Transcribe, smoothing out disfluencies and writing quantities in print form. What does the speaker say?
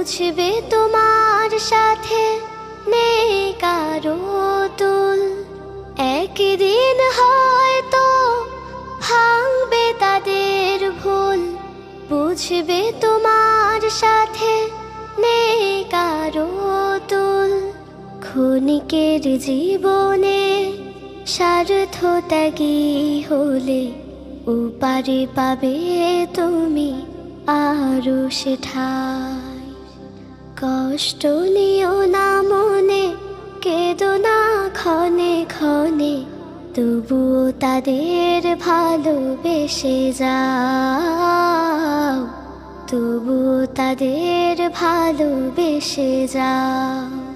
বুঝবে তোমার সাথে নেই কারো তুল। একদিন হয়তো ভাঙবে তাদের ভুল, বুঝবে তোমার সাথে নেই কারো তুল। ক্ষণিকের জীবনে স্বার্থত্যাগী হলে উপারে পাবে তুমি আরো সে ঠাই। কষ্ট নিও না মনে, কেঁদো না ক্ষণে ক্ষণে, তবুও তাদের ভালোবেসে যাও, তবুও তাদের ভালোবেসে যাও।